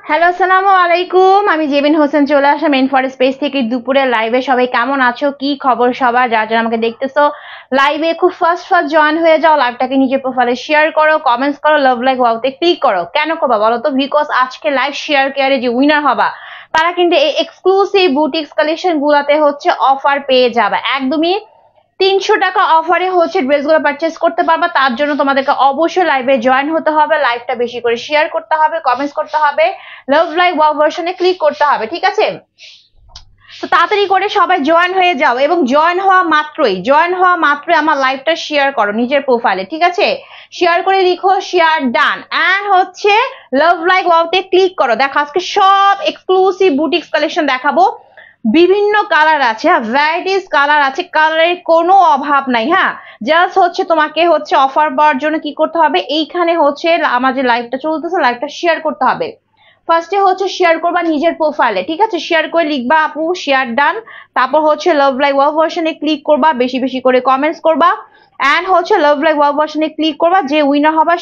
Hello, আসসালামু আলাইকুম। আমি জেবিন হোসেন চলে আসলাম মেইন ফর স্পেস থেকে দুপুরের লাইভে। সবাই কেমন আছো, কি খবর সবার? যারা যারা আমাকে দেখতেছো লাইভে খুব ফার্স্ট জয়েন হয়ে যাও, লাইভটাকে নিজের প্রোফাইলে শেয়ার করো, কমেন্টস করো, লাভ লাইক ওয়াওতে ক্লিক করো। কেন করবা বলো তো? বিকজ আজকে লাইভ শেয়ার কেয়ারে যে উইনার হবা তারা কিন্তু এই এক্সক্লুসিভ বুটিক্স কালেকশন গুলাতে হচ্ছে অফার পেয়ে যাবে। একদমই 300 টাকা অফারে হচ্ছে ড্রেসগুলো পারচেজ করতে পারবা। তার জন্য তোমাদেরকে অবশ্যই লাইভে জয়েন হতে হবে, লাইভটা বেশি করে শেয়ার করতে হবে, কমেন্টস করতে হবে, লাভ লাইক ওয়াও ভার্সনে ক্লিক করতে হবে, ঠিক আছে? তো তাড়াতাড়ি করে সবাই জয়েন হয়ে যাও এবং জয়েন হওয়া মাত্রই আমার লাইভটা শেয়ার করো নিজের প্রোফাইলে, ঠিক আছে? শেয়ার করে লিখো শেয়ার ডান এন্ড হচ্ছে লাভ লাইক ওয়াওতে ক্লিক করো। দেখো আজকে সব এক্সক্লুসিভ বুটিক্স কালেকশন দেখাবো। বিভিন্ন কালার আছে, ভ্যারাইটিস কালার আছে, কালারের কোনো অভাব নাই। হ্যাঁ, জাস্ট হচ্ছে তোমাকে হচ্ছে অফার পাওয়ার জন্য কি করতে হবে, এইখানে হচ্ছে আমার যে লাইভটা চলতেছে লাইভটা শেয়ার করতে হবে। ফার্স্টে হচ্ছে শেয়ার করবা নিজের প্রোফাইলে, ঠিক আছে? শেয়ার করে লিখবা আপু শেয়ার ডান, তারপর হচ্ছে লাভ লাইক ওয়াও ভার্সনে ক্লিক করবা, বেশি বেশি করে কমেন্টস করবা এন্ড হচ্ছে লাভ লাইক ওয়াও ভার্সনে ক্লিক করবা। যে উইনার হবা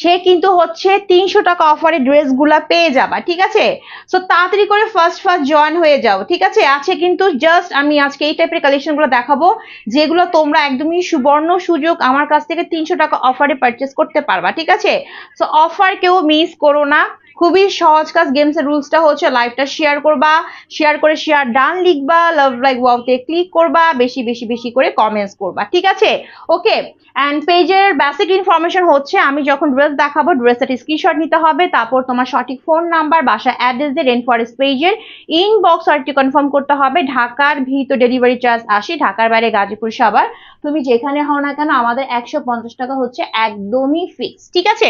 সে কিন্তু হচ্ছে 300 টাকা অফারে ড্রেস গুলা পেয়ে যাবা, ঠিক আছে? সো তাড়াতাড়ি করে ফার্স্ট জয়েন হয়ে যাও, ঠিক আছে? আছে কিন্তু জাস্ট আমি আজকে এই টাইপের কালেকশন গুলো দেখাবো যেগুলো তোমরা একদমই সুবর্ণ সুযোগ আমার কাছ থেকে 300 টাকা অফারে পারচেস করতে পারবা, ঠিক আছে? সো অফার কেউ মিস করো না, খুবই সহজ কাজ। গেমস এর রুলসটা হচ্ছে লাইভটা শেয়ার করবা, শেয়ার করে শেয়ার ডান লিখবা, লাভ লাইক ওয়াওতে ক্লিক করবা, বেশি বেশি বেশি করে কমেন্টস করবা, ঠিক আছে? ওকে, এন্ড পেজের বেসিক ইনফরমেশন হচ্ছে আমি যখন ড্রেস দেখাবো ড্রেসের স্ক্রিনশট নিতে হবে, তারপর তোমার সঠিক ফোন নাম্বার, বাসা অ্যাড্রেস দিয়ে রেন ফরেস্ট পেজের ইনবক্স অর্ডারটি কনফার্ম করতে হবে। ঢাকার ভিতর ডেলিভারি চার্জ 80, ঢাকার বাইরে গাজীপুর সাভার তুমি যেখানে হও না কেন আমাদের 150 টাকা হচ্ছে একদমই ফিক্সড, ঠিক আছে?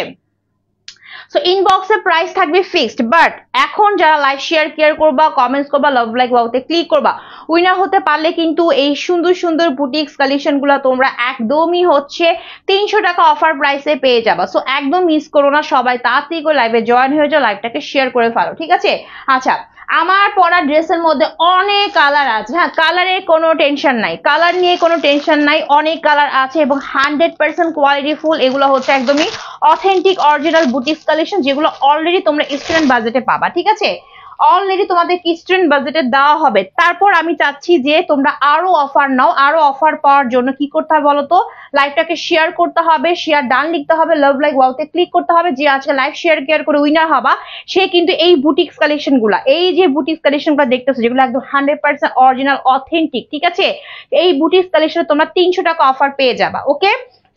সো ইনবক্সের প্রাইস থাকবে ফিক্সড, বাট এখন যারা লাইভ শেয়ার কেয়ার করবা, কমেন্টস করবা, লাভ লাইক ওয়াওতে ক্লিক করবা, উইনার হতে পারলে কিন্তু এই সুন্দর সুন্দর বুটিক্স কালেকশন গুলো তোমরা একদমই হচ্ছে 300 টাকা অফার প্রাইসে পেয়ে যাবা। সো একদম মিস করো না, সবাই তাড়াতাড়ি করে লাইভে জয়েন হয়ে যাও, লাইভটাকে শেয়ার করে ফেলো, ঠিক আছে? আচ্ছা, আমার পরা ড্রেসের মধ্যে অনেক কালার আছে। হ্যাঁ, কালারের কোনো টেনশন নাই, কালার নিয়ে কোনো টেনশন নাই, অনেক কালার আছে এবং 100% কোয়ালিটি ফুল। এগুলো হচ্ছে একদমই অথেন্টিক অরিজিনাল বুটিক্স কালেকশন যেগুলো অলরেডি তোমরা স্টুডেন্ট বাজেটে পাবা, ঠিক আছে? অলরেডি তোমাদের স্টুডেন্ট বাজেটে দেওয়া হবে। তারপর আমি চাচ্ছি যে তোমরা আরো অফার নাও। আরো অফার পাওয়ার জন্য কি করতে হবে বলো তো? লাইভটাকে শেয়ার করতে হবে, শেয়ার ডান লিখতে হবে, লাভ লাইক ওয়াওতে ক্লিক করতে হবে। যে আজকে লাইভ শেয়ার কেয়ার করে উইনার হবা সে কিন্তু এই বুটিক্স কালেকশন গুলা, এই যে বুটিক্স কালেকশন গুলো দেখতেছো যেগুলো একদম 100% অরিজিনাল অথেন্টিক, ঠিক আছে? এই বুটিক্স কালেকশনে তোমরা 300 টাকা অফার পেয়ে যাবা। ওকে,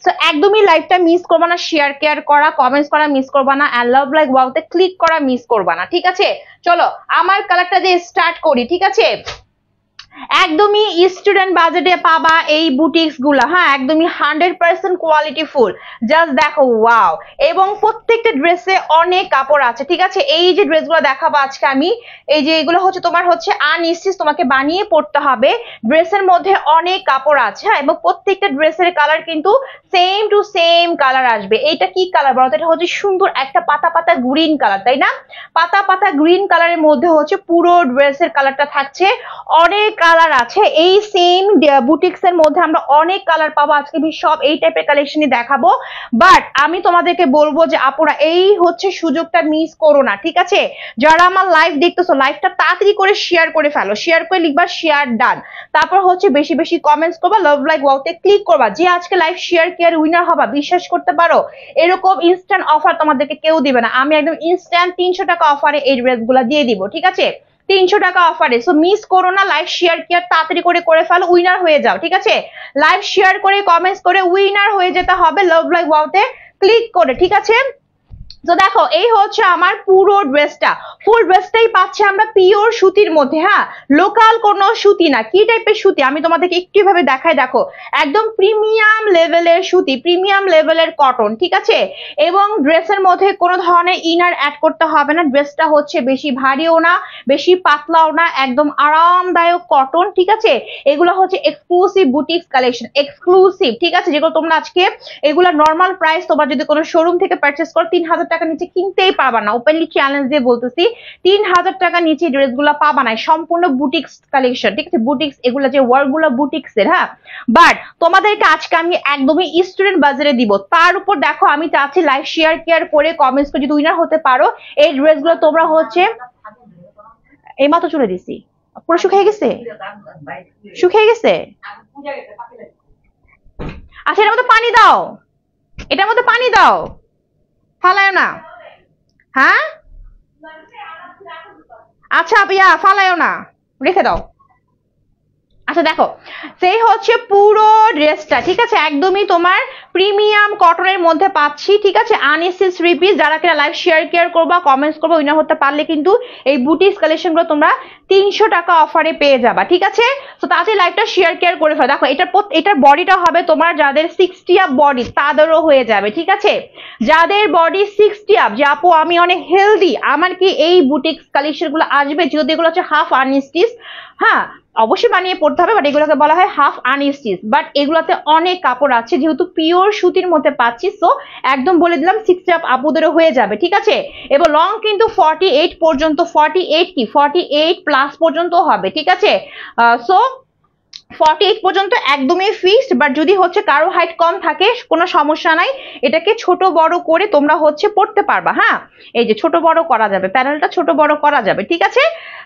সো একদমই লাইভটা মিস করবা না, শেয়ার কেয়ার করা, কমেন্টস করা মিস করবা না, এন্ড লাভ লাইক ওয়াওতে ক্লিক করা মিস করবা না, ঠিক আছে? চলো আমার কালারটা দিয়ে স্টার্ট করি, ঠিক আছে? একদমই স্টুডেন্ট বাজেটে পাবা এই বুটিক্স গুলা। হ্যাঁ, একদমই 100% কোয়ালিটি ফুল। জাস্ট দেখো, ওয়াও! এবং প্রত্যেকটা ড্রেসে অনেক কাপড় আছে, ঠিক আছে? এই যে ড্রেসগুলো দেখাবো আজকে আমি, এই যে এগুলো হচ্ছে তোমার হচ্ছে আনস্টিচ, তোমাকে বানিয়ে পড়তে হবে। ড্রেসের মধ্যে অনেক কাপড় আছে, হ্যাঁ, এবং প্রত্যেকটা ড্রেসের কালার কিন্তু সেম টু সেম কালার আসবে। এইটা কি কালার বলতো? এটা হচ্ছে সুন্দর একটা পাতা পাতা গ্রিন কালার, তাই না? পাতা পাতা গ্রিন কালারের মধ্যে হচ্ছে পুরো ড্রেসের কালারটা থাকছে। অনেক কালার আছে এই সেম বুটিক্স এর মধ্যে, আমরা অনেক কালার পাবো। আজকে আমি সব এই টাইপের কালেকশনই দেখাবো, বাট আমি তোমাদেরকে বলবো যে আপুরা এই হচ্ছে সুযোগটা মিস করো না, ঠিক আছে? যারা আমার লাইভ দেখতেছো লাইভটা তাড়াতাড়ি করে শেয়ার করে ফেলো, শেয়ার করে লিখবা শেয়ার ডান, তারপর হচ্ছে বেশি বেশি কমেন্টস করবা, লাভ লাইক ওয়াওতে ক্লিক করবা। যে আজকে লাইভ শেয়ার কেয়ার উইনার হবা বিশ্বাস করতে পারো এরকম ইনস্ট্যান্ট অফার তোমাদেরকে কেউ দিবে না। আমি একদম ইনস্ট্যান্ট 300 টাকা অফারে এই ড্রেসগুলো দিয়ে দিব, ঠিক আছে? 300 টাকা অফারে। সো মিস করো না, লাইভ শেয়ার কেয়ার তাড়াতাড়ি করে ফেলো, উইনার হয়ে যাও, ঠিক আছে? লাইভ শেয়ার করে কমেন্টস করে উইনার হয়ে যেতে হবে লাভ লাইক ওয়াওতে ক্লিক করে, ঠিক আছে? তো দেখো এই হচ্ছে আমার পুরো ড্রেসটা, ফুল ড্রেসটাই পাচ্ছে আমরা পিওর সুতির মধ্যে। হ্যাঁ, লোকাল কোনো সুতি না। কি টাইপের সুতি আমি তোমাদেরকে একটু ভাবে দেখাই, দেখো একদম প্রিমিয়াম লেভেলের সুতি, প্রিমিয়াম লেভেলের কটন, ঠিক আছে? এবং ড্রেসের মধ্যে কোনো ধরনের ইনার অ্যাড করতে হবে না। ড্রেসটা হচ্ছে বেশি ভারীও না, বেশি পাতলাও না, একদম আরামদায়ক কটন, ঠিক আছে? এগুলো হচ্ছে এক্সক্লুসিভ বুটিক্স কালেকশন, এক্সক্লুসিভ, ঠিক আছে? যেগুলো তোমরা আজকে এগুলো নর্মাল প্রাইস তোমার যদি কোনো শোরুম থেকে পারচেস করো 3000 টাকা টাকা নিচে কিনতেই পারবা না, ওপেনলি চ্যালেঞ্জ দিয়ে বলতেছি 3000 টাকা নিচে ড্রেসগুলো পাবা না, সম্পূর্ণ বুটিক্স কালেকশন, ঠিক আছে? বুটিক্স এগুলো যে ওয়ার্কগুলো বুটিক্সের, হ্যাঁ। বাট তোমাদেরকে আজকে আমি একদমই স্টুডেন্ট বাজারে দিব, তার উপর দেখো আমি চাচ্ছি লাইভ শেয়ার কেয়ার করে কমেন্টস করে যদি উইনার হতে পারো এই ড্রেসগুলো তোমরা হচ্ছে এই মাত্র চলে দিছি, পুরো শুকিয়ে গেছে, শুকিয়ে গেছে। আচ্ছা এটার মধ্যে পানি দাও, এটার মধ্যে পানি দাও, ফালায় না, হ্যাঁ আচ্ছা ভাইয়া ফালায়ও না, রেখে দাও। আচ্ছা দেখো সেই হচ্ছে পুরো ড্রেসটা, ঠিক আছে? একদমই তোমার প্রিমিয়াম কটনের মধ্যে পাচ্ছি, ঠিক আছে? আনস্টিচ 3 পিস, যারা কিনা লাইভ শেয়ার কেয়ার করবা কমেন্টস করবা উইনার হতে পারলে কিন্তু এই বুটিক্স কালেকশনগুলো তোমরা 300 টাকা অফারে পেয়ে যাবা, ঠিক আছে? তো তাড়াতাড়ি লাইভটা শেয়ার কেয়ার করে ফেলো। দেখো এটার বডিটা হবে তোমার যাদের 60 আপ বডি তাদেরও হয়ে যাবে, ঠিক আছে? যাদের বডি 60 আপ, যে আপু আমি অনেক হেলদি, আমার কি এই বুটিক্স কালেকশনগুলো আসবে? যদি এগুলো হচ্ছে হাফ আনস্টিচ, হ্যাঁ অবশ্যই বানিয়ে পড়তে হবে, বাট এগুলোকে বলা হয় হাফ আনস্টিচ, বাট এগুলোতে অনেক কাপড় আছে যেহেতু পিওর সুতির মধ্যে পাচ্ছি, সো একদম বলে দিলাম 60 আপ আপুদেরও হয়ে যাবে, ঠিক আছে? এবং লং কিন্তু 48 পর্যন্ত, 48 কি 48 প্লাস পর্যন্ত হবে, ঠিক আছে? সো 48 পর্যন্ত একদমই ফিক্সড, বাট যদি হচ্ছে কারো হাইট কম থাকে কোনো সমস্যা নাই, এটাকে ছোট বড় করে তোমরা হচ্ছে পড়তে পারবা, হ্যাঁ এই যে ছোট বড় করা যাবে, প্যানেলটা ছোট বড় করা যাবে, ঠিক আছে?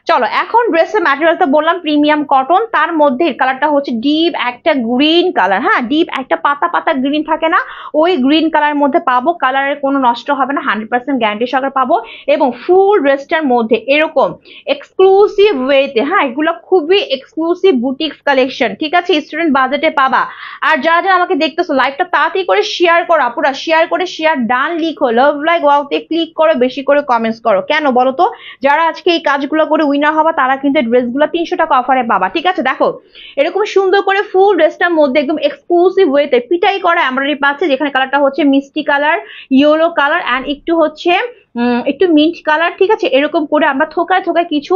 চলো এখন ড্রেসের ম্যাটেরিয়ালটা বললাম প্রিমিয়াম কটন, তার মধ্যে কালারটা হচ্ছে ডিপ একটা গ্রিন কালার, হ্যাঁ ডিপ একটা পাতা পাতা গ্রিন থাকে না, ওই গ্রিন কালার মধ্যে পাবো, কালারের কোনো নষ্ট হবে না, 100% গ্যারান্টি সহকারে পাবো। এবং ফুল ড্রেসটার মধ্যে এরকম এক্সক্লুসিভ ওয়েতে, হ্যাঁ এগুলো খুবই এক্সক্লুসিভ বুটিক্স কালেকশন, ঠিক আছে? স্টুডেন্ট বাজেটে পাবা। আর যারা যারা আমাকে দেখতেছো লাইভটা তাড়াতাড়ি করে শেয়ার করো, পুরো শেয়ার করে শেয়ার ডান লিখো, লাভ লাইক ওয়াওতে ক্লিক করো, বেশি করে কমেন্টস করো, কেন বলো তো? যারা আজকে এই কাজগুলো করে উইনার হবা তারা কিন্তু ড্রেসগুলো 300 টাকা অফারে পাবা, ঠিক আছে? দেখো এরকম সুন্দর করে ফুল ড্রেসটার মধ্যে একদম এক্সক্লুসিভ ওয়েতে পিটাই করা এমব্রয়ডারি পাচ্ছে, যেখানে কালারটা হচ্ছে মিষ্টি কালার, ইয়েলো কালার এন্ড একটু হচ্ছে একটু মিন্ট কালার, ঠিক আছে? এরকম করে আমরা থোকায় থোকায় কিছু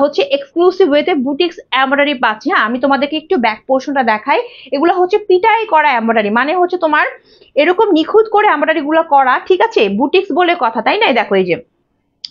হচ্ছে এক্সক্লুসিভ ওয়েতে বুটিক্স এমব্রয়ডারি পাচ্ছি। হ্যাঁ আমি তোমাদেরকে একটু ব্যাক পোর্শনটা দেখাই, এগুলো হচ্ছে পিটাই করা এমব্রয়ডারি, মানে হচ্ছে তোমার এরকম নিখুঁত করে এমব্রয়ডারি গুলো করা, ঠিক আছে? বুটিক্স বলে কথা, তাই না? দেখো এই যে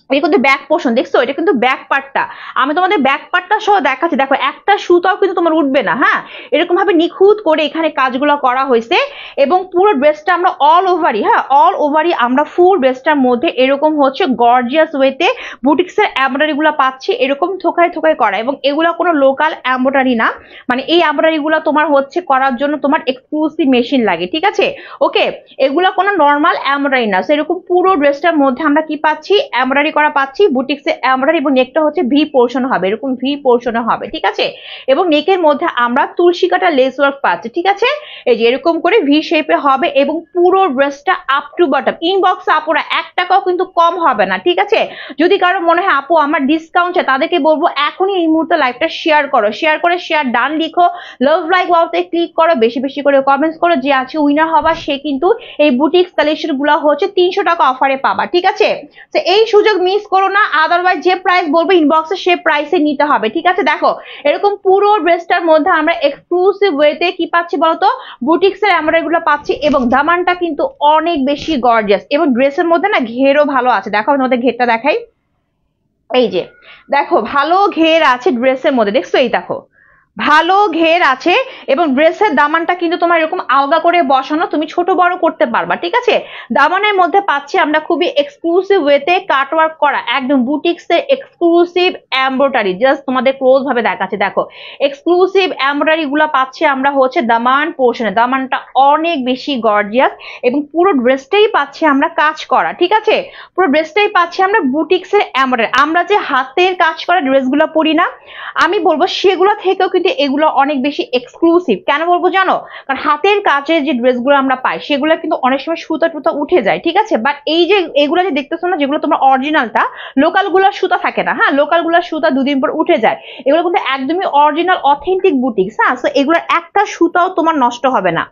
এটা কিন্তু ব্যাক পোর্শন, দেখছো? এটা কিন্তু ব্যাক পার্টটা, আমি তোমাদের ব্যাক পার্টটা সহ দেখাচ্ছি। দেখো একটা সুতাও কিন্তু তোমার উঠবে না, হ্যাঁ এরকম ভাবে নিখুঁত করে এখানে কাজগুলো করা হয়েছে। এবং পুরো ড্রেসটা আমরা অল ওভারই, হ্যাঁ অল ওভারই আমরা ফুল ড্রেসটার মধ্যে এরকম হচ্ছে গর্জিয়াস ওয়েতে বুটিক্সের এমব্রয়ডারি গুলো পাচ্ছি, এরকম থোকায় থোকায় করা। এবং এগুলো কোনো লোকাল এমব্রয়ডারি না, মানে এই এমব্রয়ডারি গুলো তোমার হচ্ছে করার জন্য তোমার এক্সক্লুসিভ মেশিন লাগে, ঠিক আছে? ওকে এগুলো কোনো নর্মাল এমব্রয়ডারি না। এরকম পুরো ড্রেসটার মধ্যে আমরা কি পাচ্ছি? এমব্রয়ডারি করা পাচ্ছি, বুটিক্সে এমব্রয়ডারি, এবং নেকটা হচ্ছে ভি পোর্শন হবে, এরকম ভি পোর্শনে হবে, ঠিক আছে? এবং নেকের মধ্যে আমরা তুলসী কাটা লেস ওয়ার্ক পাচ্ছি, ঠিক আছে? এই যে এরকম করে ভি শেপে হবে এবং পুরো ড্রেসটা আপ টু বটম। ইনবক্সে আপুরা 1 টাকাও কিন্তু কম হবে না, ঠিক আছে? যদি কারো মনে হয় আপু আমার ডিসকাউন্ট চাই, তাদেরকে বলবো এখনই এই মুহূর্তে লাইভটা শেয়ার করো, শেয়ার করে শেয়ার ডান লিখো, লাভ লাইক ওয়াওতে ক্লিক করো, বেশি বেশি করে কমেন্টস করো, যে আছে উইনার হবা সে কিন্তু এই বুটিক্স কালেকশন গুলো হচ্ছে 300 টাকা অফারে পাবা, ঠিক আছে? তো এই সুযোগ মিস করো না, আদারওয়াইজ যে প্রাইস বলবো ইনবক্সে সে প্রাইসে নিতে হবে, ঠিক আছে? দেখো এরকম পুরো ড্রেসটার মধ্যে আমরা এক্সক্লুসিভ ওয়েতে কি পাচ্ছি বলতো? বুটিক্সের এমব্রয়ডারি গুলো পাচ্ছি, এবং দামানটা কিন্তু অনেক বেশি গর্জিয়াস, এবং ড্রেসের মধ্যে না ঘেরও ভালো আছে। দেখো তোমাদের ঘেরটা দেখাই, এই যে দেখো ভালো ঘের আছে ড্রেসের মধ্যে, দেখছো? এই দেখো ভালো ঘের আছে, এবং ড্রেসের দামানটা কিন্তু তোমার এরকম আলগা করে বসানো, তুমি ছোট বড় করতে পারবা, ঠিক আছে? দামানের মধ্যে পাচ্ছি আমরা খুবই এক্সক্লুসিভ ওয়েতে কাটওয়ার্ক করা একদম বুটিক্সের এক্সক্লুসিভ এমব্রয়ডারি, জাস্ট তোমাদের ক্লোজ ভাবে দেখাচ্ছি। দেখো এক্সক্লুসিভ এমব্রয়ডারি গুলো পাচ্ছি আমরা হচ্ছে দামান পোর্শনে, দামানটা অনেক বেশি গর্জিয়াস, এবং পুরো ড্রেসটাই পাচ্ছি আমরা কাজ করা, ঠিক আছে? পুরো ড্রেসটাই পাচ্ছি আমরা বুটিক্সের এমব্রয়ডারি। আমরা যে হাতের কাজ করা ড্রেসগুলো পরি না, আমি বলবো সেগুলো থেকেও কিন্তু এগুলো অনেক বেশি এক্সক্লুসিভ। কেন বলবো জানো? কারণ হাতের কাজের যে ড্রেসগুলো আমরা পাই সেগুলো কিন্তু অনেক সময় সুতা টুতা উঠে যায়, ঠিক আছে? বাট এই যে এগুলো যে দেখতেছো না, যেগুলো তোমার অরিজিনালটা, লোকাল গুলার সুতা থাকে না, হ্যাঁ লোকাল গুলার সুতা 2 দিন পর উঠে যায়, এগুলো কিন্তু একদমই অরিজিনাল অথেন্টিক বুটিক্স, হ্যাঁ সো এগুলোর একটা সুতাও তোমার নষ্ট হবে না,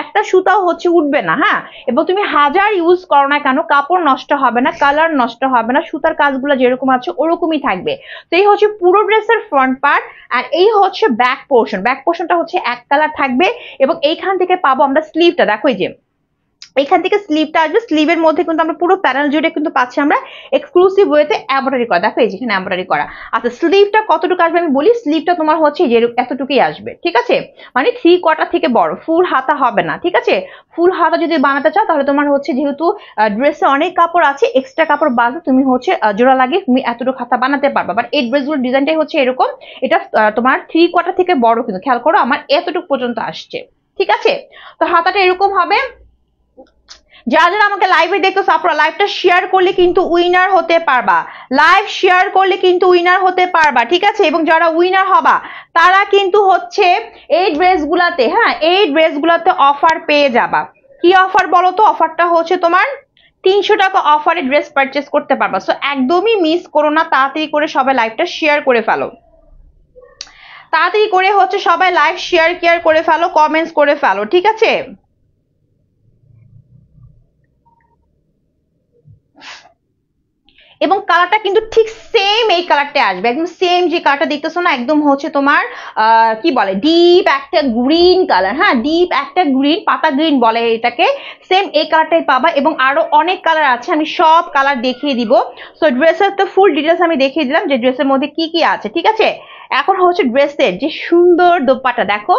একটা সুতাও হচ্ছে উঠবে না, হ্যাঁ এবং তুমি হাজার ইউজ করো না কেন কাপড় নষ্ট হবে না, কালার নষ্ট হবে না, সুতার কাজগুলো যেরকম আছে ওরকমই থাকবে। তো এই হচ্ছে পুরো ড্রেসের ফ্রন্ট পার্ট, আর এই হচ্ছে ব্যাক পোর্শন। ব্যাক পোর্শনটা হচ্ছে এক কালার থাকবে, এবং এইখান থেকে পাবো আমরা স্লিভটা। দেখো এই যে এখান থেকে স্লিভটা আসবে, স্লিভের মধ্যে কিন্তু আমরা পুরো প্যানেল জুড়ে কিন্তু পাচ্ছি আমরা এক্সক্লুসিভ ওয়েতে এমব্রয়ডারি করা। দেখো এই যেখানে এমব্রয়ডারি করা। আচ্ছা স্লিভটা কতটুকু আসবে আমি বলি, স্লিভটা তোমার হচ্ছে যে এতটুকুই আসবে, ঠিক আছে, মানে 3/4 থেকে বড়, ফুল হাতা হবে না, ঠিক আছে। ফুল হাতা যদি বানাতে চাও তাহলে তোমার হচ্ছে যেহেতু ড্রেসে অনেক কাপড় আছে, এক্সট্রা কাপড় বাদে তুমি হচ্ছে জোড়া লাগিয়ে তুমি এতটুকু হাতা বানাতে পারবা। বাট এই ড্রেসগুলোর ডিজাইনটাই হচ্ছে এরকম, এটা তোমার 3/4 থেকে বড়, কিন্তু খেয়াল করো আমার এতটুকু পর্যন্ত আসছে, ঠিক আছে। তো হাতাটা এরকম হবে। যারা যারা আমাকে লাইভে দেখতেছো আপনারা লাইভটা শেয়ার করলে কিন্তু উইনার হতে পারবা, লাইভ শেয়ার করলে কিন্তু উইনার হতে পারবা, ঠিক আছে। এবং যারা উইনার হবা তারা কিন্তু হচ্ছে এই ড্রেসগুলাতে, হ্যাঁ এই ড্রেসগুলাতে অফার পেয়ে যাবা। কি অফার বলো তো? অফারটা হচ্ছে তোমার 300 টাকা অফারে ড্রেস পারচেস করতে পারবা। সো একদমই মিস করো না, তাড়াতাড়ি করে সবাই লাইভটা শেয়ার করে ফেলো, তাড়াতাড়ি করে হচ্ছে সবাই লাইভ শেয়ার করে ফেলো, কমেন্টস করে ফেলো, ঠিক আছে। এবং কালারটা কিন্তু ঠিক সেম এই কালারটা আসবে, একদম সেম যে কালারটা দেখতেছো না, একদম হচ্ছে তোমার কি বলে ডিপ একটা গ্রিন কালার, হ্যাঁ ডিপ একটা গ্রিন, পাতা গ্রিন বলে এটাকে, সেম এই কালারটাই পাবা। এবং আরো অনেক কালার আছে, আমি সব কালার দেখিয়ে দিব। সো ড্রেসের তো ফুল ডিটেলস আমি দেখিয়ে দিলাম যে ড্রেসের মধ্যে কি কি আছে, ঠিক আছে। এখন হচ্ছে ড্রেসের যে সুন্দর দোপাট্টা, দেখো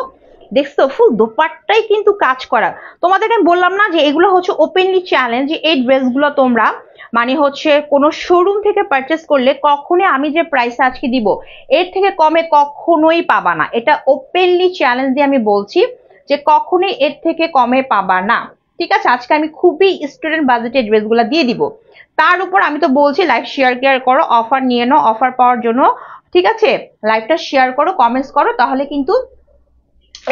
দেখছো ফুল দোপাট্টাই কিন্তু কাজ করা। তোমাদেরকে আমি বললাম না যে এগুলো হচ্ছে ওপেনলি চ্যালেঞ্জ, এই ড্রেসগুলো তোমরা মানে হচ্ছে কোনো শোরুম থেকে পারচেস করলে কখনোই আমি যে প্রাইস আজকে দিব এর থেকে কমে কখনোই পাবা না। এটা ওপেনলি চ্যালেঞ্জ দিয়ে আমি বলছি যে কখনোই এর থেকে কমে পাবা না, ঠিক আছে। আজকে আমি খুবই স্টুডেন্ট বাজেটে ড্রেসগুলো দিয়ে দিব। তার উপর আমি তো বলছি লাইভ শেয়ার করো, অফার নিয়ে নাও অফার পাওয়ার জন্য, ঠিক আছে। লাইভটা শেয়ার করো, কমেন্টস করো, তাহলে কিন্তু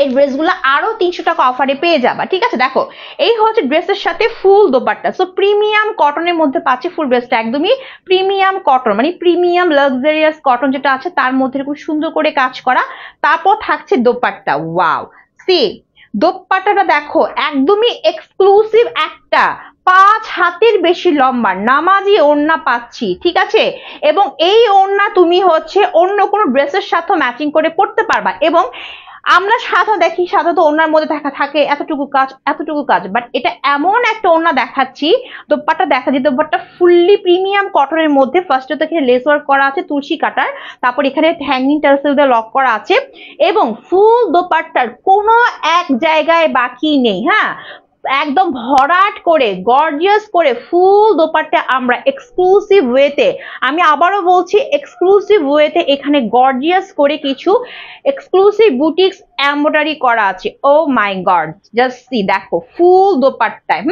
এই ড্রেসগুলো আরো 300 টাকা অফারে পেয়ে যাবা, ঠিক আছে। দেখো এই হচ্ছে ড্রেসের সাথে ফুল দোপাট্টা, সো প্রিমিয়াম কটনের মধ্যে পাচ্ছি ফুল ড্রেসটা, একদমই প্রিমিয়াম কটন, মানে প্রিমিয়াম লাক্সারিয়াস কটন যেটা আছে তার মধ্যে খুব সুন্দর করে কাজ করা। তারপর থাকছে দোপাট্টা, ওয়াও সি দোপাট্টাটা দেখো একদমই এক্সক্লুসিভ একটা 5 হাতের বেশি লম্বা নামাজি ওড়না পাচ্ছি, ঠিক আছে। এবং এই ওড়না তুমি হচ্ছে অন্য কোনো ড্রেসের সাথে ম্যাচিং করে পরতে পারবা। এবং আমরা সাধারণত ওড়নার মধ্যে থাকে এতটুকু কাজ, বাট এটা এমন একটা ওড়না দেখাচ্ছি, দোপাট্টা দেখা যায়, দোপাট্টা ফুললি প্রিমিয়াম কটনের মধ্যে। ফার্স্টে তো এখানে লেস ওয়ার্ক করা আছে তুলসী কাটার, তারপর এখানে হ্যাঙ্গিং টার্সেল দিয়ে লক করা আছে, এবং ফুল দোপাট্টার কোনো এক জায়গায় বাকি নেই, হ্যাঁ একদম ভরাট করে গর্জিয়াস করে ফুল দোপাট্টা আমরা এক্সক্লুসিভ ওয়েতে, আমি আবারও বলছি এক্সক্লুসিভ ওয়েতে এখানে গর্জিয়াস করে কিছু এক্সক্লুসিভ বুটিক্স এমব্রয়ডারি করা আছে। ও মাই গড জাস্ট সি, দেখো ফুল দোপাট্টায়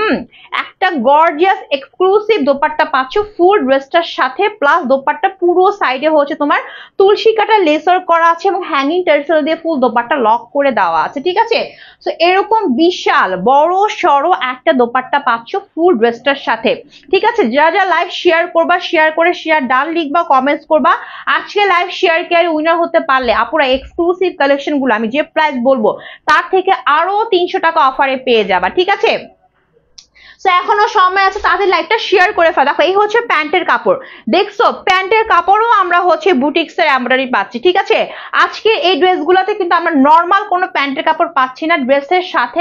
একটা গর্জিয়াস এক্সক্লুসিভ দোপাট্টা পাচ্ছ ফুল ড্রেসটার সাথে, প্লাস দোপাট্টা পুরো সাইডে হচ্ছে তোমার তুলসী কাটা লেসার করা আছে এবং হ্যাঙ্গিং টার্সেল দিয়ে ফুল দোপাট্টা লক করে দেওয়া আছে, ঠিক আছে। সো এরকম বিশাল বড় সড়ো একটা দোপাট্টা পাচ্ছ ফুল ড্রেসটার সাথে, ঠিক আছে। যারা যারা লাইভ শেয়ার করবা, শেয়ার করে শেয়ার ডান লিখবা, কমেন্টস করবা। আজকে লাইভ শেয়ার কে উইনার হতে পারলে আপুরা এক্সক্লুসিভ কালেকশন গুলো আমি যে প্রাইস বলবো তার থেকে আরো 300 টাকা অফারে পেয়ে যাবা, ঠিক আছে। সো এখনো সময় আছে, তাদের লাইভটা শেয়ার করে ফেলো। দেখো এই হচ্ছে প্যান্টের কাপড়, দেখছো প্যান্টের কাপড়ও আমরা হচ্ছে বুটিক্সের এমব্রয়ডারি পাচ্ছি, ঠিক আছে। আজকে এই ড্রেসগুলোতে কিন্তু আমরা নর্মাল কোনো প্যান্টের কাপড় পাচ্ছি না, ড্রেসের সাথে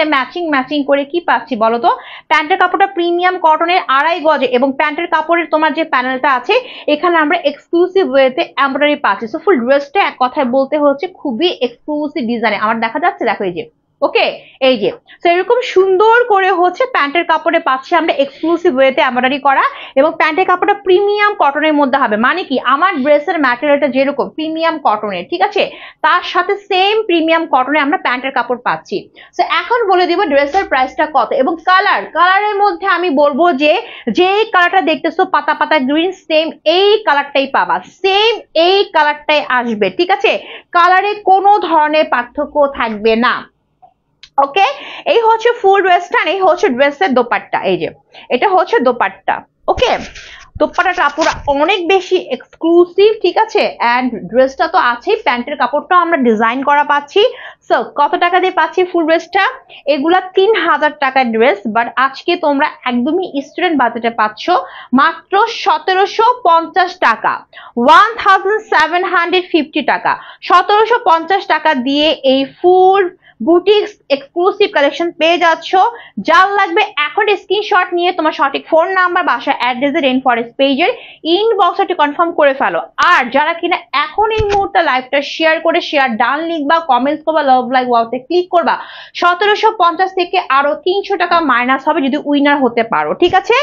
ম্যাচিং করে কি পাচ্ছি বলো তো? প্যান্টের কাপড়টা প্রিমিয়াম কটনের 2.5 গজে, এবং প্যান্টের কাপড়ের তোমার যে প্যানেলটা আছে এখানে আমরা এক্সক্লুসিভ ওয়েতে এমব্রয়ডারি পাচ্ছি। সো ফুল ড্রেসটা এক কথায় বলতে হচ্ছে খুবই এক্সক্লুসিভ ডিজাইনে আমার দেখা যাচ্ছে, দেখো এই যে ওকে এই যে এরকম সুন্দর করে হচ্ছে প্যান্টের কাপড়ে পাচ্ছি আমরা এক্সক্লুসিভ ওয়েতে এমব্রয়ডারি করা, এবং প্যান্টের কাপড়টা প্রিমিয়াম কটনের মধ্যে হবে। মানে কি আমার ড্রেসের ম্যাটেরিয়ালটা যেরকম প্রিমিয়াম কটনের, ঠিক আছে, তার সাথে সেম প্রিমিয়াম কটনে আমরা প্যান্টের কাপড় পাচ্ছি। সো এখন বলে দিব ড্রেসের প্রাইসটা কত। এবং কালারের মধ্যে আমি বলবো যে কালারটা দেখতেছো পাতা পাতা গ্রিন, সেম এই কালারটাই পাবা, সেম এই কালারটাই আসবে, ঠিক আছে। কালারে কোনো ধরনের পার্থক্য থাকবে না, ওকে। এই হচ্ছে ফুল ড্রেসটা, এই হচ্ছে ড্রেসের দোপাট্টা, এই যে এটা হচ্ছে দোপাট্টা, ওকে। দোপাট্টাটা পুরো অনেক বেশি এক্সক্লুসিভ, ঠিক আছে। এন্ড ড্রেসটা তো আছেই, প্যান্টের কাপড়টাও আমরা ডিজাইন করা পাচ্ছি। সো কত টাকা দিয়ে পাচ্ছি ফুল ড্রেসটা? এগুলা 3000 টাকার ড্রেস, বাট আজকে তোমরা একদমই স্টুডেন্ট বাজেটে পাচ্ছ মাত্র 1750 টাকা, 1750 টাকা। 1750 টাকা দিয়ে এই ফুল বুটিক্স এক্সক্লুসিভ কালেকশন পেয়ে যাচ্ছ। যার লাগবে এখন স্ক্রিনশট নিয়ে তোমার সঠিক ফোন নাম্বার, বাসা অ্যাড্রেসে রেইন ফরেস্ট পেজের ইনবক্সটি কনফার্ম করে ফেলো। আর যারা কিনা এখন এই মুহূর্তে লাইভটা শেয়ার করে শেয়ার ডান লিখবা, কমেন্টস করবা, লাভ লাইক ওয়াওতে ক্লিক করবা, 1750 থেকে আরো 300 টাকা মাইনাস হবে যদি উইনার হতে পারো, ঠিক আছে?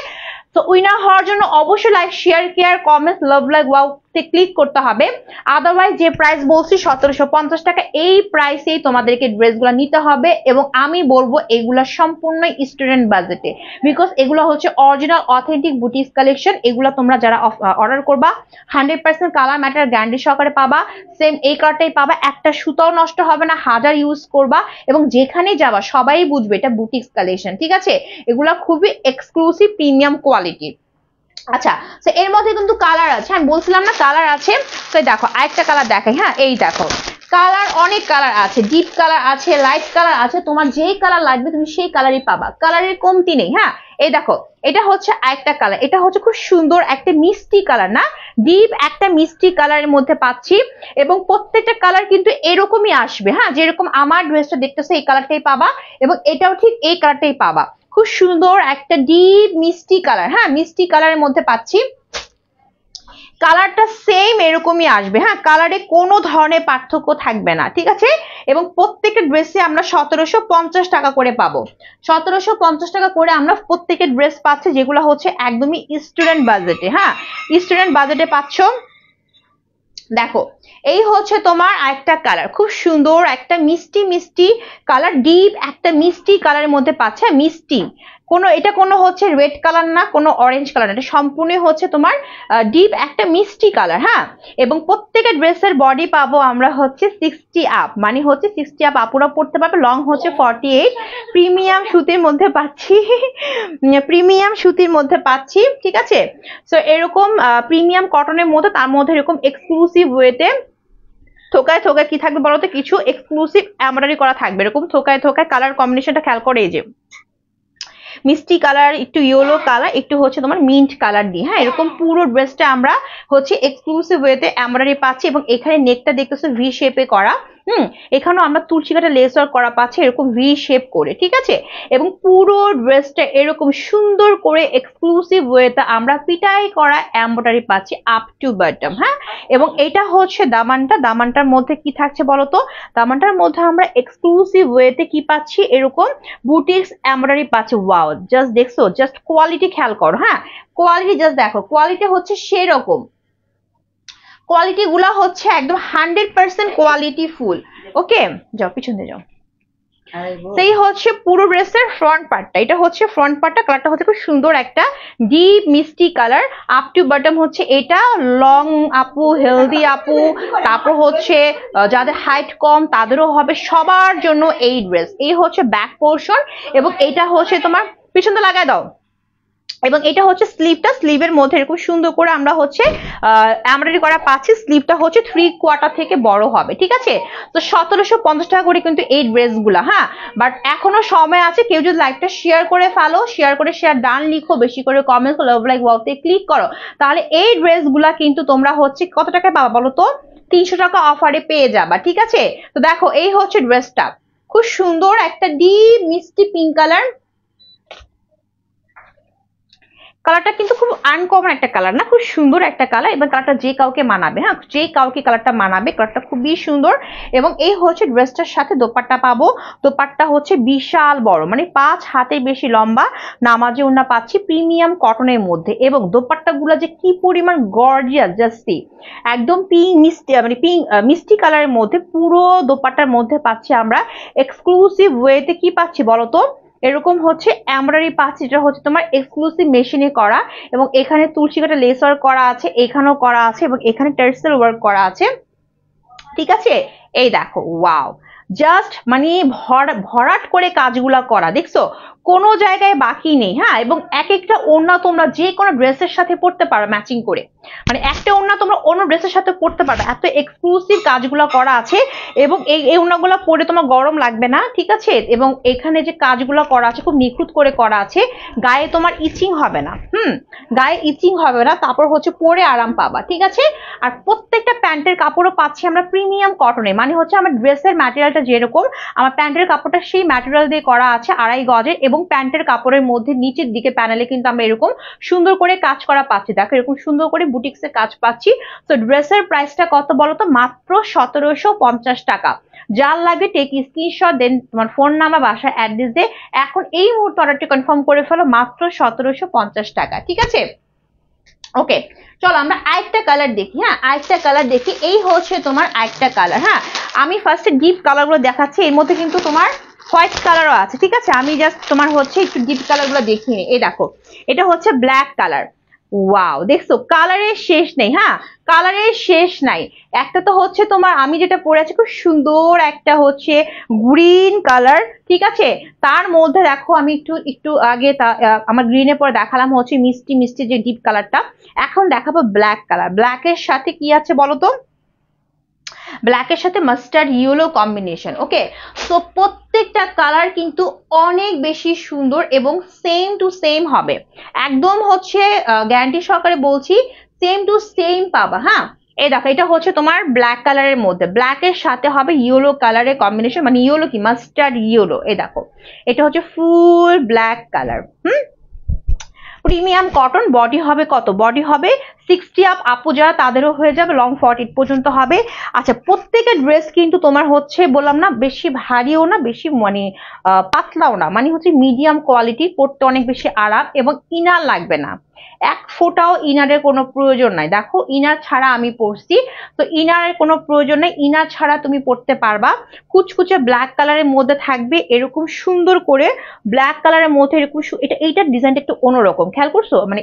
তো উইনার হওয়ার জন্য অবশ্যই like, share, care, comments, love like ওয়াওতে ক্লিক করতে হবে। আদারওয়াইজ যে প্রাইস বলছি 1750 টাকা, এই প্রাইসেই তোমাদেরকে ড্রেসগুলো নিতে হবে। এবং আমি বলবো এগুলো সম্পূর্ণ স্টুডেন্ট বাজেটে, বিকজ এগুলো হচ্ছে অরিজিনাল অথেন্টিক বুটিক্স কালেকশন। এগুলো তোমরা যারা অর্ডার করবা 100% কালার ম্যাটার গ্যারান্টি সহকারে পাবা। সেম এই কালারটাই পাবা, একটা সুতাও নষ্ট হবে না, হাজার ইউজ করবা এবং যেখানে যাবা সবাই বুঝবে এটা বুটিক্স কালেকশন, ঠিক আছে? এগুলা খুবই এক্সক্লুসিভ প্রিমিয়াম কোয়ালিটি। আচ্ছা, তো এর মধ্যে কিন্তু কালার আছে, আমি বলছিলাম না কালার আছে। তো দেখো আরেকটা কালার দেখাই, হ্যাঁ এই দেখো কালার, অনেক কালার আছে, ডিপ কালার আছে, লাইট কালার আছে, তোমার যেই কালার লাগবে তুমি সেই কালারই পাবা, কালারের কমতি নেই। হ্যাঁ এই দেখো এটা হচ্ছে আরেকটা কালার, এটা হচ্ছে খুব সুন্দর একটা মিষ্টি কালার, না ডিপ একটা মিষ্টি কালারের মধ্যে পাচ্ছি। এবং প্রত্যেকটা কালার কিন্তু এরকমই আসবে, হ্যাঁ যেরকম আমার ড্রেসটা দেখতেছো এই কালারটাই পাবা এবং এটাও ঠিক এই কালারটাই পাবা। খুব সুন্দর একটা ডিপ মিষ্টি কালার, হ্যাঁ মিষ্টি কালারের মধ্যে পাচ্ছি। কালারটা সেম এরকমই আসবে, হ্যাঁ কালারে কোনো ধরনের পার্থক্য থাকবে না, ঠিক আছে? এবং প্রত্যেকের ড্রেসে আমরা 1750 টাকা করে পাবো। 1750 টাকা করে আমরা প্রত্যেকের ড্রেস পাচ্ছি, যেগুলো হচ্ছে একদমই স্টুডেন্ট বাজেটে। হ্যাঁ স্টুডেন্ট বাজেটে পাচ্ছ। দেখো এই হচ্ছে তোমার আরেকটা কালার, খুব সুন্দর একটা মিষ্টি মিষ্টি কালার, ডিপ একটা মিষ্টি কালারের মধ্যে পাচ্ছে, মিষ্টি এটা কোনো হচ্ছে রেড কালার না, কোনো অরেঞ্জ কালার না, এটা সম্পূর্ণ হচ্ছে তোমার ডিপ একটা মিষ্টি কালার। হ্যাঁ এবং প্রত্যেকের ড্রেসের বডি পাবো আমরা হচ্ছে 60 আপ, মানে হচ্ছে 60 আপ আপুরা পড়তে পারবে। লং হচ্ছে 48, প্রিমিয়াম সুতির মধ্যে পাচ্ছি, প্রিমিয়াম সুতির মধ্যে পাচ্ছি, ঠিক আছে? সো এরকম প্রিমিয়াম কটনের মধ্যে, তার মধ্যে এরকম এক্সক্লুসিভ ওয়েতে থোকায় থোকায় কি থাকবে বলতো, কিছু এক্সক্লুসিভ এমব্রয়ডারি করা থাকবে, এরকম থোকায় থোকায়। কালার কম্বিনেশনটা খেয়াল করে, এই যে মিষ্টি কালার, একটু ইয়েলো কালার, একটু হচ্ছে তোমার মিন্ট কালার দিয়ে, হ্যাঁ এরকম পুরো ড্রেসটা আমরা হচ্ছে এক্সক্লুসিভ ওয়েতে এমব্রয়ডারি পাচ্ছি। এবং এখানে নেকটা দেখতেছো ভি শেপে করা, এখানেও আমরা তুলসী কাটা লেস ওয়ার্ক করা পাচ্ছি এরকম ভি শেপ করে, ঠিক আছে? এবং পুরো ড্রেসটা এরকম সুন্দর করে এক্সক্লুসিভ ওয়েতে আমরা পিটাই করা এমব্রয়ডারি পাচ্ছি আপ টু বটম। হ্যাঁ এবং এটা হচ্ছে দামানটা, দামানটার মধ্যে কি থাকছে বলতো, দামানটার মধ্যে আমরা এক্সক্লুসিভ ওয়েতে কি পাচ্ছি, এরকম বুটিক্স এমব্রয়ডারি পাচ্ছি। ওয়াও, জাস্ট দেখছো, জাস্ট কোয়ালিটি খেয়াল করো, হ্যাঁ কোয়ালিটি জাস্ট দেখো, কোয়ালিটি হচ্ছে সেরকম, কোয়ালিটি গুলা হচ্ছে একদম 100% কোয়ালিটি ফুল। ওকে যাও পিছনে যাও। সেই হচ্ছে পুরো ড্রেসের ফ্রন্ট পার্টটা, এটা হচ্ছে ফ্রন্ট পার্টটা, কালারটা হচ্ছে খুব সুন্দর একটা ডিপ মিষ্টি কালার, আপ টু বটম হচ্ছে এটা। লং আপু, হেলদি আপু, তারপর হচ্ছে যাদের হাইট কম তাদেরও হবে, সবার জন্য এই ড্রেস। এই হচ্ছে ব্যাক পোর্শন এবং এটা হচ্ছে তোমার পিছনটা লাগায় দাও। এবং এটা হচ্ছে স্লিভটা, স্লিভের মধ্যে এরকম সুন্দর করে আমরা হচ্ছে এমব্রয়ডারি করা পাচ্ছি। স্লিভটা হচ্ছে 3/4 থেকে বড় হবে, ঠিক আছে? তো 1750 টাকা করে কিন্তু এই ড্রেসগুলো। হ্যাঁ বাট এখনো সময় আছে, কেউ যদি লাইভটা শেয়ার করে ফেলো, শেয়ার করে শেয়ার ডান লিখো, বেশি করে কমেন্ট লাভ লাইক ওয়াওতে ক্লিক করো, তাহলে এই ড্রেসগুলা কিন্তু তোমরা হচ্ছে কত টাকায় পাবা বলো তো, 300 টাকা অফারে পেয়ে যাবা, ঠিক আছে? তো দেখো এই হচ্ছে ড্রেসটা, খুব সুন্দর একটা ডিপ মিষ্টি পিঙ্ক কালার, কালারটা কিন্তু খুব আনকমন একটা কালার না, খুব সুন্দর একটা কালার। এবং কালারটা যে কাউকে মানাবে, হ্যাঁ যে কাউকে কালারটা মানাবে, কালারটা খুবই সুন্দর। এবং এই হচ্ছে ড্রেসটার সাথে দোপাট্টা পাবো, দোপাট্টা হচ্ছে বিশাল বড়, মানে 5 হাতের বেশি লম্বা, নামাজে ওড়না পাচ্ছি প্রিমিয়াম কটনের মধ্যে। এবং দোপাট্টা গুলা যে কি পরিমাণ গর্জিয়াস, জাস্টি একদম পিঙ্ক মিষ্টি, মানে পিঙ্ক মিষ্টি কালারের মধ্যে পুরো দোপাট্টার মধ্যে পাচ্ছি আমরা এক্সক্লুসিভ ওয়েতে কি পাচ্ছি বলতো, এরকম হচ্ছে এমব্রয়ডারি পাচ্ছি, যেটা হচ্ছে তোমার এক্সক্লুসিভ মেশিনে করা। এবং এখানে তুলসী কাটা লেস ওয়ার্ক করা আছে, এখানেও করা আছে, এবং এখানে টার্সেল ওয়ার্ক করা আছে, ঠিক আছে? এই দেখো ওয়াও, জাস্ট মানে ভরাট করে কাজগুলা করা, দেখছো কোনো জায়গায় বাকি নেই। হ্যাঁ এবং এক একটা ওড়না তোমরা যে কোনো ড্রেসের সাথে পরতে পারো ম্যাচিং করে, মানে একটা ওড়না তোমরা অন্য ড্রেসের সাথে পরতে পারবে, এত এক্সক্লুসিভ কাজগুলো করা আছে। এবং এই ওড়নাগুলো পরে তোমার গরম লাগবে না, ঠিক আছে? এবং এখানে যে কাজগুলো করা আছে খুব নিখুঁত করে করা আছে, গায়ে তোমার ইচিং হবে না, গায়ে ইচিং হবে না, তারপর হচ্ছে পরে আরাম পাবা, ঠিক আছে? আর প্রত্যেকটা প্যান্টের কাপড়ও পাচ্ছি আমরা প্রিমিয়াম কটনে, মানে হচ্ছে আমার ড্রেসের ম্যাটেরিয়ালটা ম্যাটেরিয়ালটা যেরকম, আমার প্যান্টের কাপড়টা সেই ম্যাটেরিয়াল দিয়ে করা আছে, 2.5 গজের, এবং প্যান্টের কাপড়ের মধ্যে নিচের দিকে প্যানেলে কিন্তু আমরা এরকম সুন্দর করে কাজ করা পাচ্ছি। দেখো এরকম সুন্দর করে বুটিক্সের কাজ পাচ্ছি। তো ড্রেসের প্রাইসটা কত বলো তো? মাত্র 1750 টাকা। যার লাগবে টেক স্ক্রিনশট, দেন তোমার ফোন নাম্বার, বাসার অ্যাড্রেস দিয়ে এখন এই মুহূর্তে অর্ডারটি কনফার্ম করে ফেলো, মাত্র 1750 টাকা। ঠিক আছে, ওকে চলো আমরা আরেকটা কালার দেখি। হ্যাঁ, আরেকটা কালার দেখি। এই হচ্ছে তোমার আরেকটা কালার। হ্যাঁ, আমি ফার্স্টে ডিপ কালার গুলো দেখাচ্ছি, এর মধ্যে কিন্তু তোমার হোয়াইট কালারও আছে। ঠিক আছে, আমি জাস্ট তোমার হচ্ছে একটু ডিপ কালার গুলো দেখিয়ে নিই। এই দেখো, এটা হচ্ছে ব্ল্যাক কালার। ওয়াও, দেখছো কালারের শেষ নেই। হ্যাঁ, কালারের শেষ নাই। একটা তো হচ্ছে তোমার, আমি যেটা পরে আছি খুব সুন্দর একটা হচ্ছে গ্রিন কালার। ঠিক আছে, তার মধ্যে দেখো আমি একটু একটু আগে আমার গ্রিনের পরে দেখালাম হচ্ছে মিষ্টি মিষ্টি যে ডিপ কালারটা, এখন দেখাবো ব্ল্যাক কালার। ব্ল্যাকের সাথে কি আছে বলো তো? ব্ল্যাকের সাথে মাস্টার্ড ইয়েলো কম্বিনেশন। ওকে, সো প্রত্যেকটা কালার কিন্তু অনেক বেশি সুন্দর এবং সেম টু সেম হবে, একদম হচ্ছে গ্যারান্টি সহকারে বলছি সেম টু সেম পাবা। হ্যাঁ, এই দেখো এটা হচ্ছে তোমার ব্ল্যাক কালারের মধ্যে, ব্ল্যাকের সাথে হবে ইয়েলো কালারের কম্বিনেশন, মানে ইয়েলো কি মাস্টার্ড ইয়েলো। এই দেখো এটা হচ্ছে full black colour. Premium cotton, body হবে কত? বডি হবে 60 আপ, আপু যারা তাদেরও হয়ে যাবে, লং 40 পর্যন্ত হবে। আচ্ছা, প্রত্যেকের ড্রেস কিন্তু তোমার হচ্ছে বললাম না বেশি ভারীও না বেশি মানে পাতলাও না, মানে হচ্ছে মিডিয়াম কোয়ালিটি, পরতে অনেক বেশি আরাম এবং ইনার লাগবে না, এক ফোঁটাও ইনারের কোনো প্রয়োজন নাই। দেখো ইনার ছাড়া আমি পরছি, তো ইনারের কোনো প্রয়োজন নেই, ইনার ছাড়া তুমি পরতে পারবা। কুচকুচে ব্ল্যাক কালারের মধ্যে থাকবে এরকম সুন্দর করে, ব্ল্যাক কালারের মধ্যে এরকম এইটার ডিজাইনটা একটু অন্যরকম, খেয়াল করছো? মানে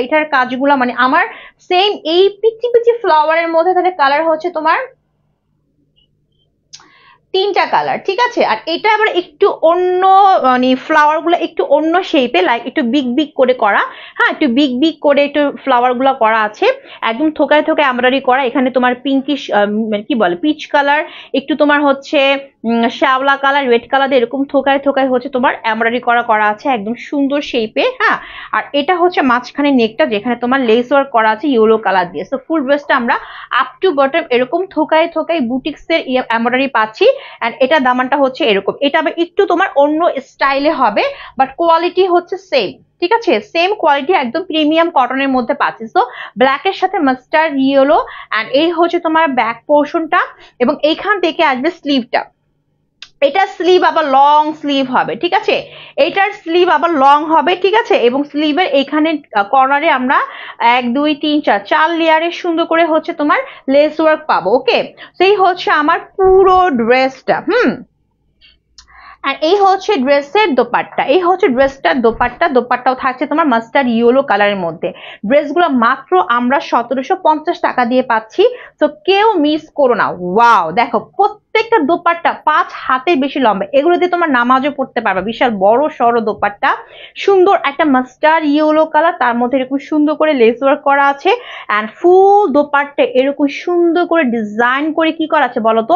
এটার কাজগুলো মানে আমার সেম এই পিচি পিচি ফ্লাওয়ারের মধ্যে তাহলে কালার হচ্ছে তোমার 3টা কালার। ঠিক আছে, আর এটা আবার একটু অন্য, মানে ফ্লাওয়ার গুলো একটু অন্য শেপে, লাইক একটু বিগ বিগ করে করা। হ্যাঁ, একটু বিগ বিগ করে একটু ফ্লাওয়ার গুলো করা আছে, একদম থোকায় থোকায় এমব্রয়ডারি করা। এখানে তোমার পিঙ্কিশ কি বলে পিচ কালার, একটু তোমার হচ্ছে শ্যাওলা কালার, রেড কালার, এরকম থোকায় থোকায় হচ্ছে তোমার এমব্রয়ডারি করা আছে একদম সুন্দর শেপে। হ্যাঁ, আর এটা হচ্ছে মাঝখানে নেকটা, যেখানে তোমার লেস ওয়ার্ক করা আছে ইয়েলো কালার দিয়ে। সো ফুল ড্রেসটা আমরা আপ টু বটম এরকম থোকায় থোকায় বুটিক্সের এমব্রয়ডারি পাচ্ছি। এন্ড এটা দামানটা হচ্ছে এরকম, এটা আবার একটু তোমার অন্য স্টাইলে হবে, বাট কোয়ালিটি হচ্ছে সেম। ঠিক আছে, সেম কোয়ালিটি, একদম প্রিমিয়াম কটনের মধ্যে পাচ্ছি। তো ব্ল্যাকের সাথে মাস্টার্ড ইয়েলো, এন্ড এই হচ্ছে তোমার ব্যাক পোর্শনটা, এবং এইখান থেকে আসবে স্লিভটা। এটা স্লিভ আবার লং স্লিভ হবে। ঠিক আছে, এটার স্লিভ আবার লং হবে। ঠিক আছে, এবং স্লিভের এখানে কর্নারে আমরা 1 2 3 4 লেয়ারের সুন্দর করে হচ্ছে তোমার লেস ওয়ার্ক পাবো। ওকে, সেই হচ্ছে আমার পুরো ড্রেসটা। আর এই হচ্ছে ড্রেসের দোপাট্টা, এই হচ্ছে ড্রেসটার দোপাট্টা। দোপাট্টাও থাকছে তোমার মাস্টার্ড ইয়েলো কালারের মধ্যে। ড্রেসগুলো মাত্র আমরা 1750 টাকা দিয়ে পাচ্ছি, তো কেউ মিস করো না। ওয়াও, দেখো প্রত্যেকটা দোপাট্টা 5 হাতের বেশি লম্বা, এগুলো দিয়ে তোমার নামাজও পড়তে পারবে। বিশাল বড় সড়ো দোপাট্টা, সুন্দর একটা মাস্টার্ড ইয়েলো কালার, তার মধ্যে এরকম সুন্দর করে লেস ওয়ার্ক করা আছে। এন্ড ফুল দোপাট্টা এরকম সুন্দর করে ডিজাইন করে কি করা আছে বলতো?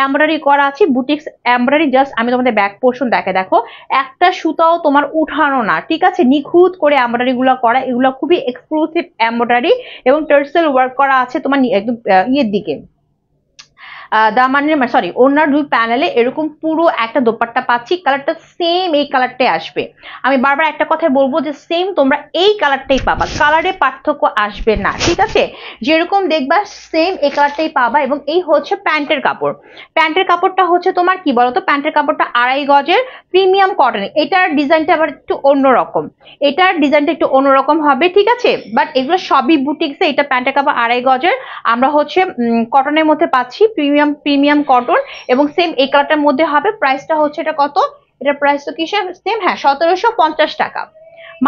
এমব্রয়ডারি করা আছে, বুটিক্স এমব্রয়ডারি। জাস্ট আমি তোমাদের ব্যাক পোর্শন দেখো, একটা সুতাও তোমার উঠানো না। ঠিক আছে, নিখুঁত করে এমব্রয়ডারি গুলো করা, এগুলো খুবই এক্সক্লুসিভ এমব্রয়ডারি, এবং টার্সেল ওয়ার্ক করা আছে তোমার একদম ইয়ের দিকে, দামানের সরি ওনার 2 প্যানেলে এরকম পুরো একটা দোপাট্টা পাচ্ছি। কালারটা সেম এই কালারটাই আসবে। আমি বারবার একটা কথা বলবো যে সেম তোমরা এই কালারটাই পাবা, কালারে পার্থক্য আসবে না। ঠিক আছে, যেরকম দেখবা সেম এই কালারটাই পাবা। এবং এই হচ্ছে প্যান্টের কাপড়। প্যান্টের কাপড়টা হচ্ছে তোমার কি বলতো? প্যান্টের কাপড়টা 2.5 গজের প্রিমিয়াম কটন। এটার ডিজাইনটা আবার একটু অন্যরকম, এটার ডিজাইনটা একটু অন্যরকম হবে। ঠিক আছে, বাট এগুলো সবই বুটিক্সে। এটা প্যান্টের কাপড় 2.5 গজের, আমরা হচ্ছে কটনের মধ্যে পাচ্ছি, প্রিমিয়াম কটন, এবং সেম এই কালারটার মধ্যে হবে। প্রাইসটা হচ্ছে এটা কত? এটার প্রাইস তো কিসের সেম? হ্যাঁ, 1750 টাকা,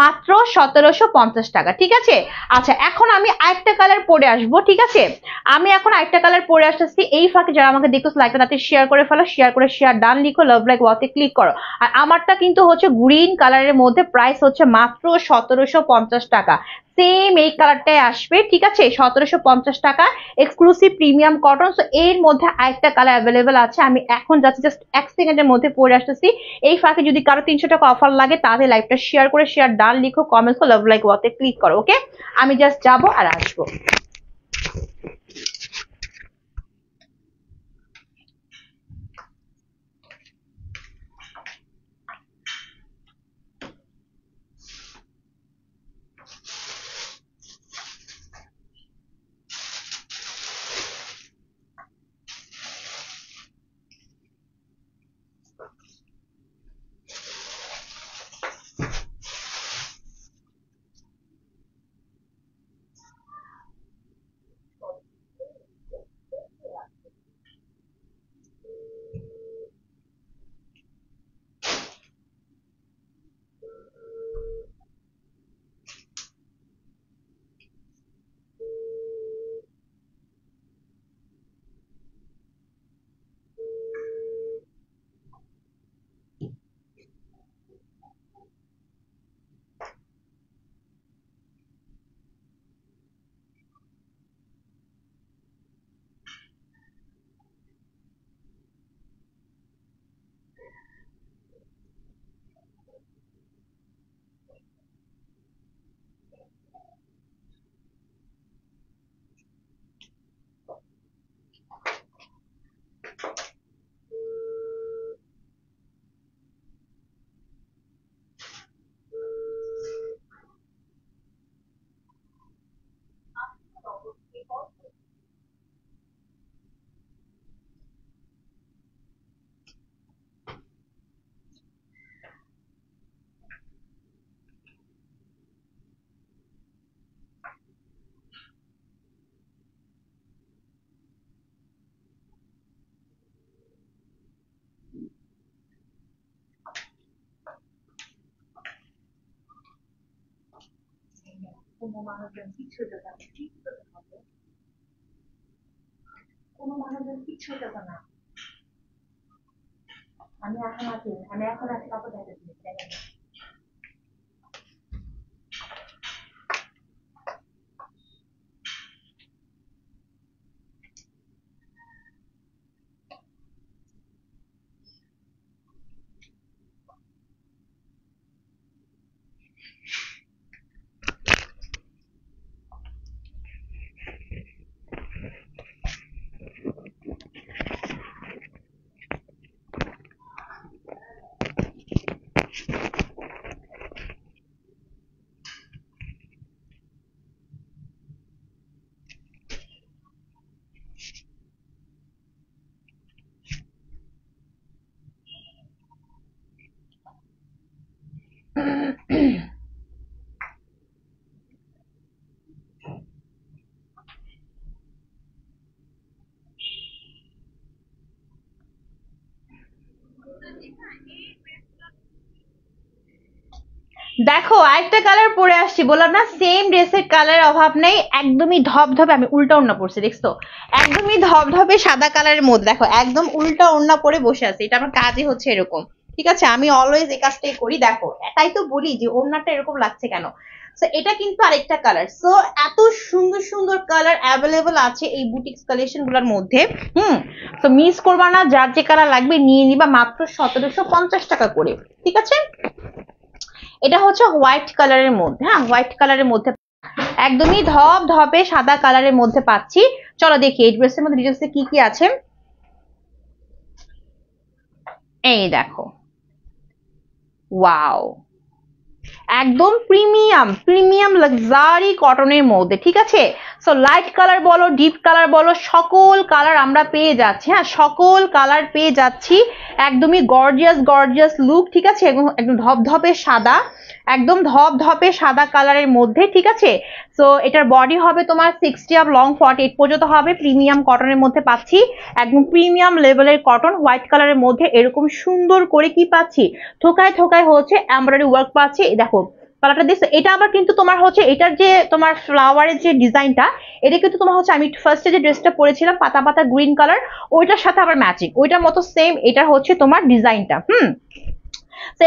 মাত্র 1750 টাকা। ঠিক আছে, আচ্ছা এখন আমি আরেকটা কালার পরে আসবো। ঠিক আছে, আমি এখন আরেকটা কালার পরে আসতেছি। এই ফাঁকে যারা আমাকে দেখতেছো লাইকটা তাতে শেয়ার করে ফেলো, শেয়ার করে শেয়ার ডান লিখো, লাভ লাইক ওয়াতে ক্লিক করো। আর আমারটা কিন্তু হচ্ছে গ্রিন কালারের মধ্যে, প্রাইস হচ্ছে মাত্র 1750 টাকা। সেম এই কালারটাই আসবে। ঠিক আছে, 1750 টাকা, এক্সক্লুসিভ প্রিমিয়াম কটন। সো এর মধ্যে আরেকটা কালার অ্যাভেলেবেল আছে, আমি এখন যাচ্ছি জাস্ট 1 সেকেন্ডের মধ্যে পরে আসতেছি। এই ফাঁকে যদি কারো 300 টাকা অফার লাগে তাহলে লাইভটা শেয়ার করে শেয়ার ডান লিখো, কমেন্টস করো, লাভ লাইক ওয়াতে ক্লিক করো। ওকে, আমি জাস্ট যাবো আর আসবো। কোনো মানুষজন কিছু দেবে না, ঠিক করতে হবে, কোনো মানুষজন কিছু দেবে না। আমি এখন আছি, আমি এখন আছি, কাপড় দেখে দেখো আরেকটা কালার পরে আসছি, বললাম না সেম ড্রেসের কালার অভাব নেই, একদমই ধপধপে, আমি উল্টা ওড়না পরছি দেখছো, একদমই ধপধপে সাদা কালারের মধ্যে, দেখো একদম উল্টা ওড়না পরে বসে আছে, এটা আমার কাজই হচ্ছে এরকম, ঠিক আছে, আমি অলওয়েজ এই কাজটাই করি, দেখো তাই তো বলি যে ওড়নাটা এরকম লাগছে কেন। সো এটা কিন্তু আরেকটা কালার, সো এত সুন্দর সুন্দর কালার অ্যাভেলেবল আছে এই বুটিক্স কালেকশন গুলোর মধ্যে। তো মিস করবা না, যার যে কালার লাগবে নিয়ে নিবা, মাত্র 1750 টাকা করে, ঠিক আছে। এটা হচ্ছে হোয়াইট কালারের মধ্যে, হ্যাঁ হোয়াইট কালারের মধ্যে একদমই ধপ ধপে সাদা কালারের মধ্যে পাচ্ছি। চলো দেখি এই ড্রেসের মধ্যে ডিটেলসে কি কি আছে। এই দেখো, ওয়াও, একদম প্রিমিয়াম প্রিমিয়াম লাক্সারি কটনের মধ্যে, ঠিক আছে। সো লাইট কালার বলো, ডিপ কালার বলো, সকল কালার আমরা পেয়ে যাচ্ছি, হ্যাঁ সকল কালার পেয়ে যাচ্ছি, একদমই গর্জিয়াস গর্জিয়াস লুক, ঠিক আছে, একদম ধপধপে সাদা, একদম ধপধপে সাদা কালারের মধ্যে, ঠিক আছে। সো এটার বডি হবে তোমার 60 আপ, লং 48 পর্যন্ত হবে, প্রিমিয়াম কটনের মধ্যে পাচ্ছি, একদম প্রিমিয়াম লেভেলের কটন, হোয়াইট কালারের মধ্যে এরকম সুন্দর করে কি পাচ্ছি, থোকায় থোকায় হচ্ছে এমব্রয়ডারি ওয়ার্ক পাচ্ছি, দেখো কালারটা দিচ্ছে। এটা আবার কিন্তু তোমার হচ্ছে এটার যে তোমার ফ্লাওয়ারের যে ডিজাইনটা, এটা কিন্তু তোমার হচ্ছে আমি ফার্স্টে যে ড্রেসটা পরেছিলাম পাতা পাতা গ্রিন কালার, ওইটার সাথে আবার ম্যাচিং, ওইটার মতো সেম এটা হচ্ছে তোমার ডিজাইনটা।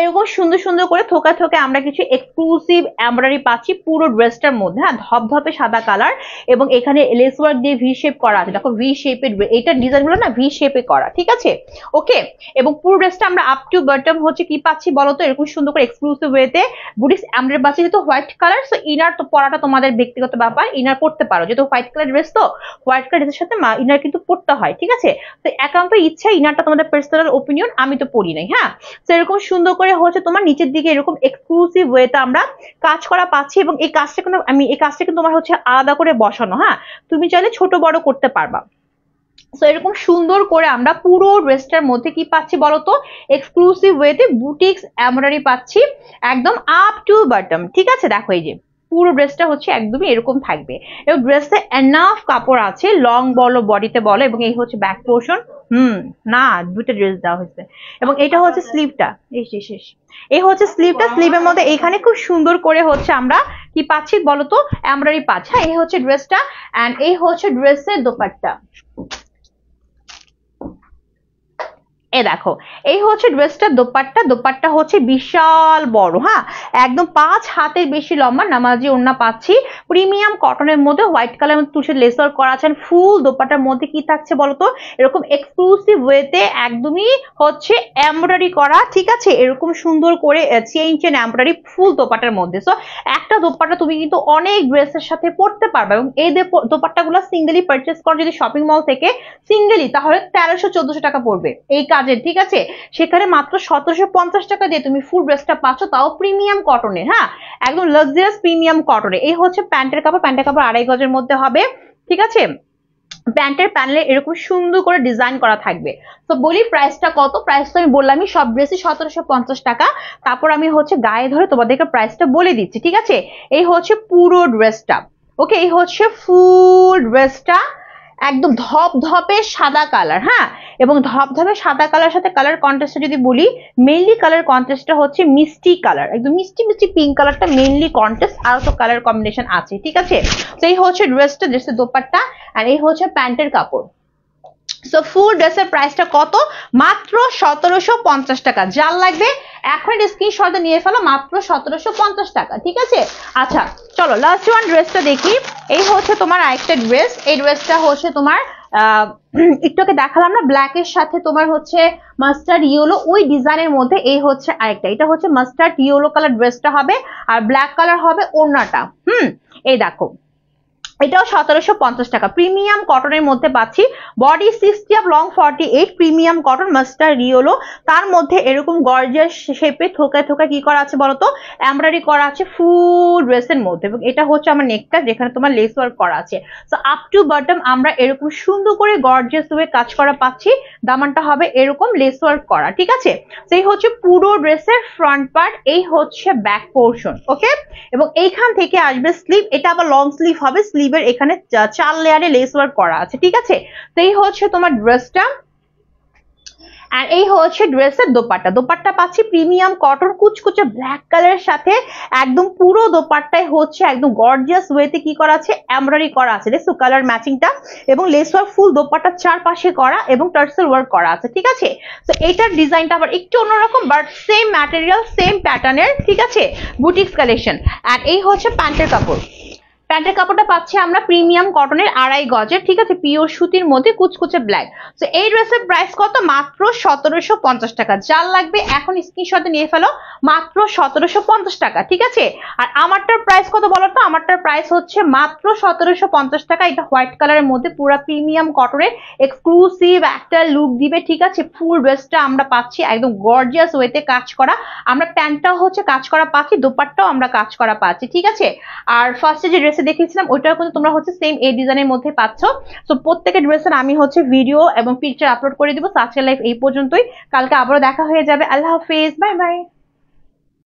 এরকম সুন্দর সুন্দর করে থোকা থোকা আমরা কিছু এক্সক্লুসিভ এমব্রয়ডারি পাচ্ছি পুরো ড্রেসটার মধ্যে, হ্যাঁ ধপধপে সাদা কালার, এবং এখানে লেস ওয়ার্ক দিয়ে ভি শেপ করা আছে, দেখো ভি শেপের, এইটার ডিজাইন গুলো না ভি শেপে করা, ঠিক আছে, ওকে। এবং পুরো ড্রেসটা আমরা আপ টু বটম হচ্ছে কি পাচ্ছি বলতো, এরকম সুন্দর করে এক্সক্লুসিভ ওয়েতে বুটিক্স এমব্রয়ডারি পাচ্ছি, যেহেতু হোয়াইট কালার, সো ইনার তো পরাটা তোমাদের ব্যক্তিগত ব্যাপার, ইনার পড়তে পারো, যেহেতু হোয়াইট কালার ড্রেস, তো হোয়াইট কালার ড্রেসের সাথে ইনার কিন্তু পড়তে হয়, ঠিক আছে। তো একান্ত ইচ্ছা, ইনারটা তোমাদের পার্সোনাল ওপিনিয়ন, আমি তো পড়ি নাই, হ্যাঁ। তো এরকম সুন্দর করে হচ্ছে তোমার নিচের দিকে এরকম এক্সক্লুসিভ ওয়েতে আমরা কাজ করা পাচ্ছি, এবং এই কাজটা কিন্তু তোমার হচ্ছে আলাদা করে বসানো, হ্যাঁ তুমি চাইলে ছোট বড় করতে পারবা। সো এরকম সুন্দর করে আমরা পুরো ড্রেসটার মধ্যে কি পাচ্ছি বলতো, এক্সক্লুসিভ ওয়েতে বুটিক্স এমব্রয়ডারি পাচ্ছি, একদম আপ টু বটম, ঠিক আছে। দেখো এই যে পুরো ড্রেসটা হচ্ছে একদমই এরকম থাকবে, এবং ড্রেসে এনাফ কাপড় আছে, লং বলো বডিতে বলো, এবং এই হচ্ছে ব্যাক পোর্শন, না দুটো ড্রেস দেওয়া হয়েছে, এবং এটা হচ্ছে স্লিভটা, শেষ এই হচ্ছে স্লিভটা, স্লিভের মধ্যে এখানে খুব সুন্দর করে হচ্ছে আমরা কি পাচ্ছি বলতো, এমব্রয়ডারি পাচ্ছি, হ্যাঁ এই হচ্ছে ড্রেসটা, এন্ড এই হচ্ছে ড্রেসের দোপাট্টা, এ দেখো এই হচ্ছে ড্রেসটার দোপাট্টা, দোপাট্টা হচ্ছে বিশাল বড়, হ্যাঁ একদম 5 হাতের বেশি লম্বা নামাজি ওড়না পাচ্ছি, প্রিমিয়াম কটনের মধ্যে হোয়াইট কালার তুষে লেসার করা আছেন, ফুল দোপাট্টার মধ্যে কি থাকছে বলতো, এরকম এক্সক্লুসিভ ওয়েতে একদমই হচ্ছে এমব্রয়ডারি করা, ঠিক আছে, এরকম সুন্দর করে চেইন এমব্রয়ডারি ফুল দোপাট্টার মধ্যে। সো একটা দোপাট্টা তুমি কিন্তু অনেক ড্রেসের সাথে পরতে পারবে, এবং এই দোপাট্টাগুলো সিঙ্গেলি পারচেস করো যদি শপিং মল থেকে সিঙ্গেলি, তাহলে 1300-1400 টাকা পড়বে এই কাজের, ঠিক আছে। সেখানে মাত্র 1750 টাকা দিয়ে তুমি ফুল ড্রেসটা পাচ্ছ, তাও প্রিমিয়াম কটনের, হ্যাঁ একদম লাক্সারিয়াস প্রিমিয়াম কটনের। এই হচ্ছে প্যান্টের কাপড়, প্যান্টের কাপড় 2.5 গজের মধ্যে হবে, ঠিক আছে। প্যান্টের প্যানেলে এরকম সুন্দর করে ডিজাইন করা থাকবে। তো বলি প্রাইসটা কত, প্রাইস তো আমি বললামই সব ড্রেসই 1750 টাকা, তারপর আমি হচ্ছে গায়ে ধরে তোমাদেরকে প্রাইসটা বলে দিচ্ছি, ঠিক আছে। এই হচ্ছে পুরো ড্রেসটা, ওকে, এই হচ্ছে ফুল ড্রেসটা, একদম ধপধপে সাদা কালার, হ্যাঁ, এবং ধপধপে সাদা কালার সাথে কালার কন্ট্রাস্টটা যদি বলি, মেইনলি কালার কন্ট্রাস্টটা হচ্ছে মিষ্টি কালার, একদম মিষ্টি মিষ্টি পিঙ্ক কালারটা মেইনলি কন্ট্রাস্ট, আর তো কালার কম্বিনেশন আছে, ঠিক আছে। তো এই হচ্ছে ড্রেসটা, ড্রেসের দোপাট্টা, আর এই হচ্ছে প্যান্টের কাপড়। সো ফুল ড্রেসের প্রাইসটা কত? মাত্র 1750 টাকা। যার লাগবে এখন স্ক্রিনশট নিয়ে ফেলো, মাত্র 1750 টাকা, ঠিক আছে। আচ্ছা চলো লাস্ট ওয়ান ড্রেসটা দেখি। এই হচ্ছে তোমার আরেকটা ড্রেস, এই ড্রেসটা হচ্ছে তোমার একটুকে দেখালাম না, ব্ল্যাকের সাথে তোমার হচ্ছে মাস্টার্ড ইয়েলো, ওই ডিজাইনের মধ্যে এই হচ্ছে আরেকটা, এটা হচ্ছে মাস্টার্ড ইয়েলো কালার ড্রেসটা হবে, আর ব্ল্যাক কালার হবে ওড়নাটা। এই দেখো, এটাও 1750 টাকা, প্রিমিয়াম কটনের মধ্যে পাচ্ছি, body 60 up, long 48, premium cotton mustard yellow, তার মধ্যে এরকম গর্জিয়াস শেপে থোকায় থোকায় কি করা আছে বলতো, এমব্রয়ডারি করা আছে ফুল ড্রেসের মধ্যে, এবং এটা হচ্ছে আমার নেকটা যেখানে তোমার লেস ওয়ার্ক করা আছে। সো আপ টু বটম আমরা এরকম সুন্দর করে গর্জিয়াস ওয়ে কাজ করা পাচ্ছি, দামানটা হবে এরকম লেস ওয়ার্ক করা, ঠিক আছে। সেই হচ্ছে পুরো ড্রেসের ফ্রন্ট পার্ট, এই হচ্ছে ব্যাক পোর্শন, ওকে। এবং এইখান থেকে আসবে স্লিভ, এটা আবার লং স্লিভ হবে, স্লিভের এখানে 4 লেয়ারে লেস ওয়ার্ক করা আছে, ঠিক আছে। তো এই হচ্ছে তোমার ড্রেসটা, আর এই হচ্ছে ড্রেসের দোপাট্টা। দোপাট্টা পাচ্ছি প্রিমিয়াম কটন কুচকুচে ব্ল্যাক কালারের সাথে, একদম পুরো দোপাট্টায় হচ্ছে একদম গর্জিয়াস ওয়েতে কি করা আছে, এমব্রয়ডারি করা আছে, দেখছো কালার ম্যাচিংটা, এবং লেস ওয়ার্ক ফুল দোপাট্টার চারপাশে করা এবং টার্সেল ওয়ার্ক করা আছে, ঠিক আছে। তো এটার ডিজাইনটা আবার একটু অন্যরকম, বাট সেম ম্যাটেরিয়াল সেম প্যাটার্নের, ঠিক আছে, বুটিক্স কালেকশন। আর এই হচ্ছে প্যান্টের কাপড়। প্যান্টের কাপড়টা পাচ্ছি আমরা প্রিমিয়াম কটনের 2.5 গজের, ঠিক আছে, পিওর সুতির মধ্যে কুচকুচে ব্ল্যাক। তো এই ড্রেসের প্রাইস কত? মাত্র 1750 টাকা। যার লাগবে এখন স্ক্রিনশটে নিয়ে ফেলো, মাত্র 1750 টাকা, ঠিক আছে। আর আমারটার প্রাইস কত বলো তো? আমারটার প্রাইস হচ্ছে মাত্র 1750 টাকা। এটা হোয়াইট কালারের মধ্যে পুরো প্রিমিয়াম কটনের এক্সক্লুসিভ একটা লুক দিবে, ঠিক আছে। ফুল ড্রেসটা আমরা পাচ্ছি একদম গর্জিয়াস ওয়েতে কাজ করা, আমরা প্যান্টটাও হচ্ছে কাজ করা পাচ্ছি, দোপাট্টাও আমরা কাজ করা পাচ্ছি, ঠিক আছে। আর ফার্স্টে যে ড্রেসে দেখিয়েছিলাম ওইটাও কিন্তু তোমরা হচ্ছে সেম এই ডিজাইনের মধ্যে পাচ্ছ। সো প্রত্যেকটা ড্রেসের আমি হচ্ছে ভিডিও এবং পিকচার আপলোড করে দিব। আজকের লাইভ এই পর্যন্তই, কালকে আবারও দেখা হয়ে যাবে। আল্লাহ হাফেজ, বাই বাই।